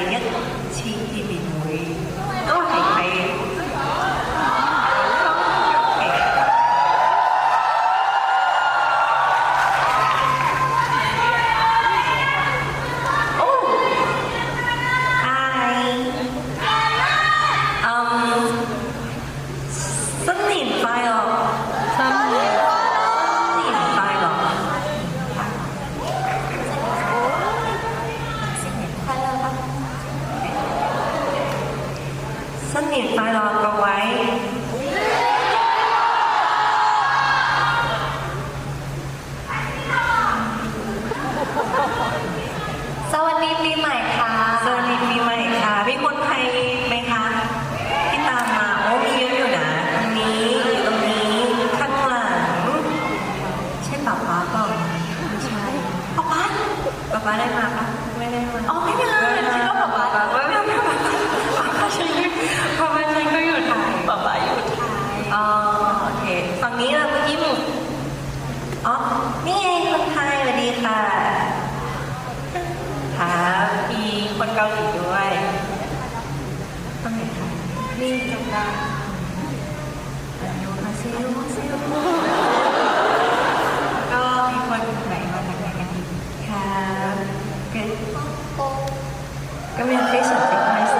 一次見面會，都係喺新年快樂各位！สวัสดีปีใหม่ค่ะสวัสดีปีใหม่ค่ะมีคนไทยไหมคะที่ตามมาโอ้มีเยอะอยู่นะตรงนี้อยู่ตรงนี้ข้างหลังใช่ป๊าป๊าเปล่าไม่ใช่ป๊าป๊าได้มาปะไม่ได้มาอ๋อไม่ได้คิดว่าป๊าป๊าไม่ได้ฉันก็อยู่ไทยป๊าป๊าอยู่ไทยอ๋อโอเคฝั่งนี้เราเมื่อกี้หมุนอ๋อนี่ไงคนไทยสวัสดีค่ะครับมีคนเกาหลีด้วยต้องไหนคะนี่จำได้อันยองฮาเซโยก็มีคนไหนมาจากไหนกันดีครับก็มี非常的開心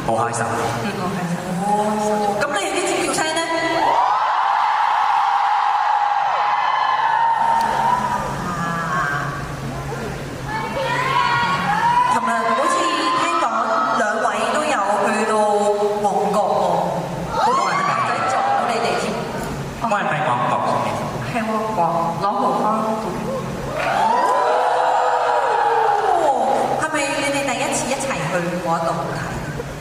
好開心，咁你有啲尖叫聲呢？琴日好似聽講兩位都有去到旺角喎，好多人仔撞到你哋添。冇人ไป旺角先。係旺角，朗豪坊附近。係咪你哋第一次一齊去嗰度睇？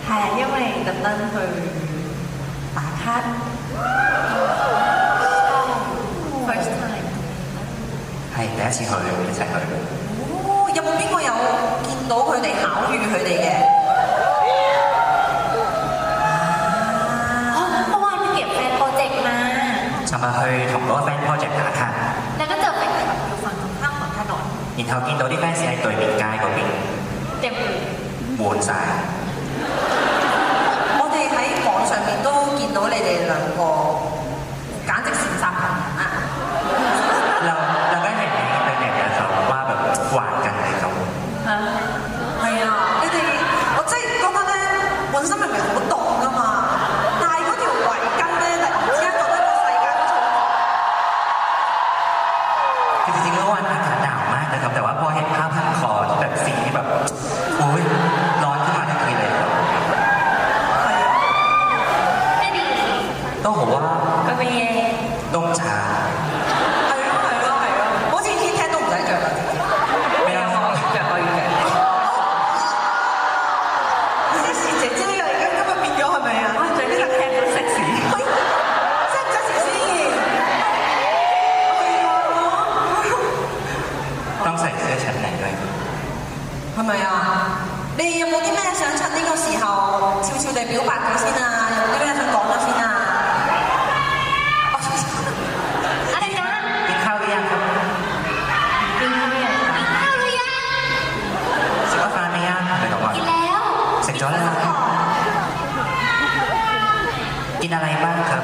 係啊，因為特登去打卡 ，first time 係第一次去，一齊去。哦，有冇邊個有見到佢哋巧遇佢哋嘅？哦，เมื่อวานไปเก็บแฟนโปรเจกต์มา尋日去同嗰個 fan project 打卡，แล้วก็เจอแฟนคลับอยู่ฝั่งตรงข้ามของถนน，然後見到啲 fans 喺對面街嗰邊，เต็มเลย滿晒。喺網上面都見到你哋兩個簡直羨煞旁人啊！เราก็เห็นในอินเทอร์เน็ต嘅時候ว่าแบบหวานกัน喺度係啊！你哋我真係覺得咧，本身明明好凍㗎嘛，但係嗰條圍巾咧，突然之間覺得個世界都重คือจริงๆแล้ววันอากาศหนาวมากนะครับแต่ว่าพอเห็นภาพพันคอที่แบบสีที่แบบโอ้ยร้อนขึ้นมาทันทีเลย都好啊，乜嘢？冬茶。係咯，好似天聽都唔使着啦。咩啊？着可以着。Sexy 姐姐啊，而家今日變咗係咪啊？我着呢個聽到 sexy。識唔識 sexy 先？係啊。當成寫出嚟嘅。係咪啊？你有冇啲咩想趁呢個時候悄悄地表白佢先啊？有冇啲咩想講咗先啊？咗啦กินอะไรบ้างครับ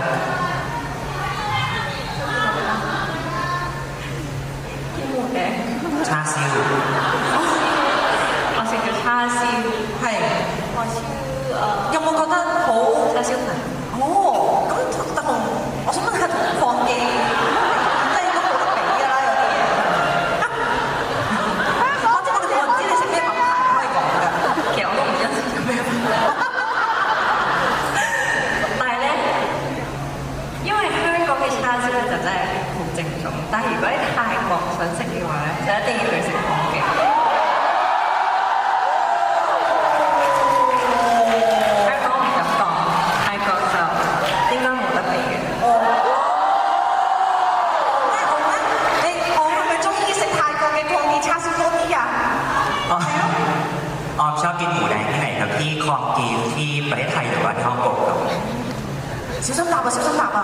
กินหมูแดงชาซิว我食咗叉燒係我燒有冇覺得好叉燒排哦咁同我想問下同但係如果喺泰國想食嘅話咧，就一定要去食火嘅。香港唔敢講，泰國就應該冇得比嘅。我係咪中意食泰國嘅抗議叉燒多啲啊？係咯。ออมชอบกินหมูแดงที่ไหนครับที่คลองกีนที่ประเทศไทยหรือว่าที่ฮ่องกงครับ小心答啊！小心答啊！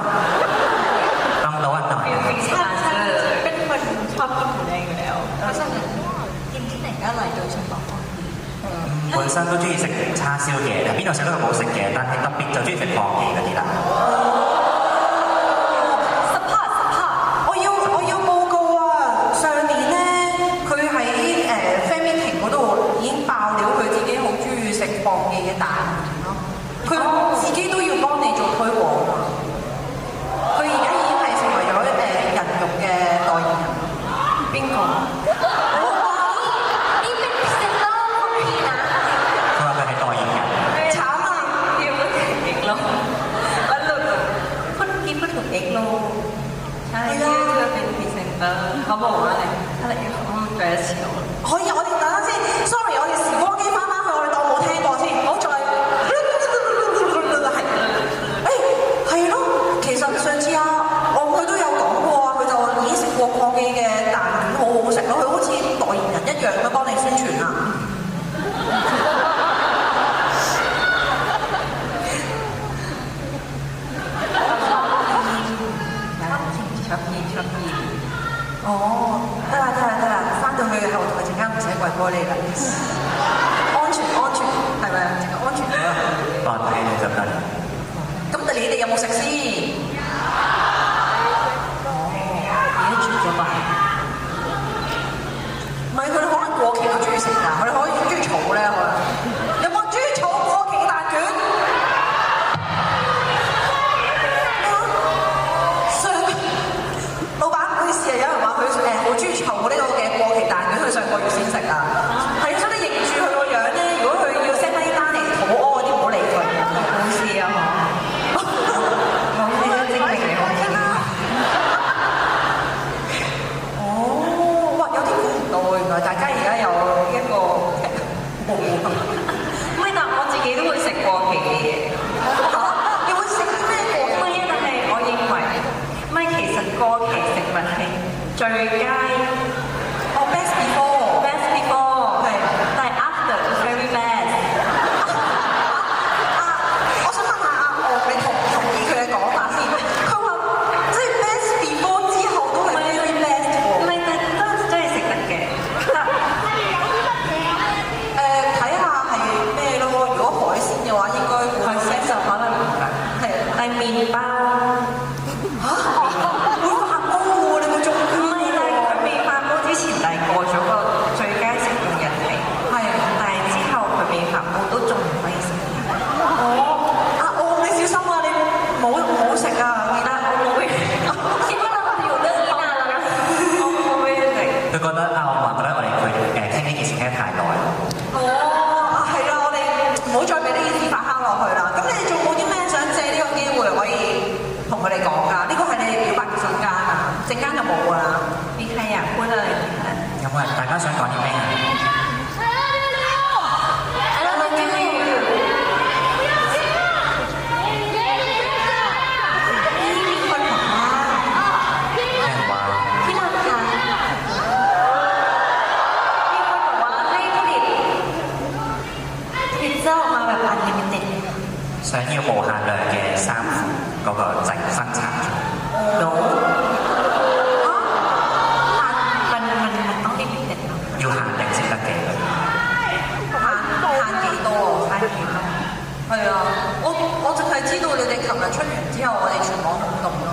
ต้องระวังหน่อยนะครับ เป็นคนชอบกินหมูแดงอยู่แล้วเพราะฉะนั้นกินที่ไหนก็อร่อยโดยเฉพาะของดี 本身都中意食叉燒嘅，但邊度食都係好食嘅，但係特別就中意食放記嗰啲啦。我要報告啊！上年咧，佢喺fan meeting 嗰度已經爆料，佢自己好中意食放記嘅蛋咯。佢自己都要幫你做推廣啊！佢而家已經係成為咗人肉嘅代言人。邊個？呢邊食咯，好甜啊！佢話佢係代言人。慘啊！要不停影咯，不論พูดถึงเอ็กโลใช่ชื่อเธอเป็นพรีเซนเตอร์เขาบอกว่าอะไรdress 可以，我哋等陣先。Sorry，我哋時光機翻返去，我哋當冇聽過先，唔好再係咯。其實上次佢都有講過啊，佢就已經食過抗記嘅蛋卷，好好食咯。佢好似代言人一樣咁幫你宣傳啊。哦，得啦，翻到去後台陣間唔使跪玻璃啦，安全係咪啊？淨係安全咗啦。ปลอดภัยเลยครับ 咁你哋有冇食先？已經絕咗吧？唔係佢哋可能過期都中意食㗎，佢哋可以中意儲咧可能。有冇中意儲過期蛋卷？老闆唔好意思啊，有人話佢好中意儲呢個嘅過期蛋卷，佢上個月先食啊。係啊，所以你認住佢個樣咧，如果佢要 send 低單嚟肚屙嗰啲，唔好理佢，冇事啊。冇呢啲證明你好健康。哦，哇！有啲估唔到喎，原來大家而家有一個冇唔係，但我自己都會食過期嘅嘢。你會食啲咩過期？唔係啊，但係我認為，唔係其實過期食物係最佳。best before 係，但係 after is very best。我想問下你同唔同意佢嘅講法先？佢話即係 best before 之後都係 very best 喎。唔係，但係都真係食得嘅。睇下係咩咯？如果海鮮嘅話，應該海鮮就可能唔得。係。但係麵包嚇會發光喎！你會中唔係，但係佢未發煲之前，但係過咗個最佳食用日期。係。但係之後佢未發煲都仲唔可以食。你小心啊！你唔好食啊！但係我冇俾，只不過我用得幾難啦。我冇俾你食。佢覺得我哋傾呢件事傾得太耐。係啦，我哋唔好再俾呢件事發酵落去啦。咁你哋仲冇啲咩想借呢個機會可以同佢哋講㗎？呢個係你哋表白嘅瞬間啊！陣間就冇㗎啦。มีใครอยากพูดอะไรไหมคะ 有冇人大家想講啲咩啊？ I love you มีคนถามว่า 有人話 พี่รักคะมีคนบอกว่าให้ผลิตเจ้าออกมาแบบอันลิมิเต็ด想要無限量嘅衫褲嗰個整生產咗。โนมันต้องลิมิเต็ดเนาะ要限定先得嘅。限幾多啊？限幾多？係啊，我淨係知道你哋琴日出完之後，我哋全網轟動咯。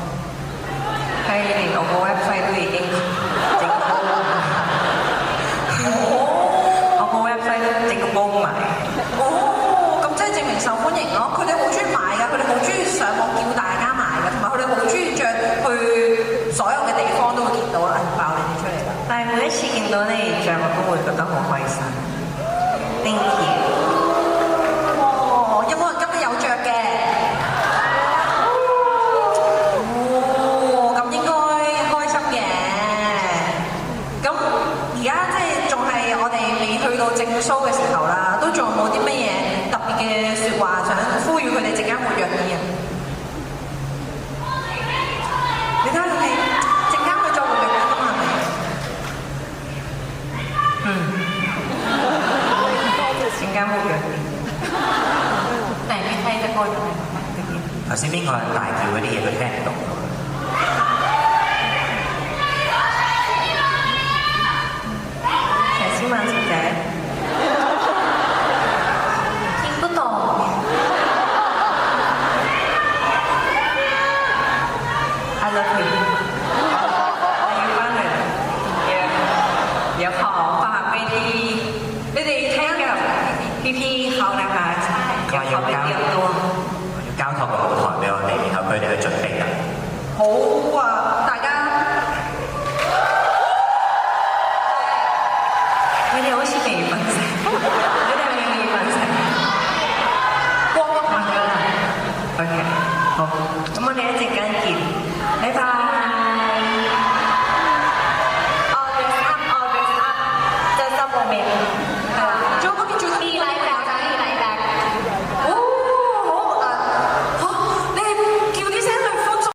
係連我個 website 都已經整好，我個 website 都整到煲埋。咁即係證明受歡迎咯。佢哋好中意買㗎，佢哋好中意上網叫大家買㗎，同埋佢哋好我大叫嗰啲嘢佢聽唔到。小心嘛，小姐，聽不懂。I love you。我要翻嚟啦，เดี๋ยวขอฝากเวที你哋聽กับพี่ๆเขานะคะเดี๋ยวเขาไปเตรียมตัว 交託個舞台俾我哋，然後佢哋去準備啦。好啊，大家你哋好似未瞓醒，你哋未瞓醒，光瞓咗啦。OK，好，咁我哋一陣間見，拜拜。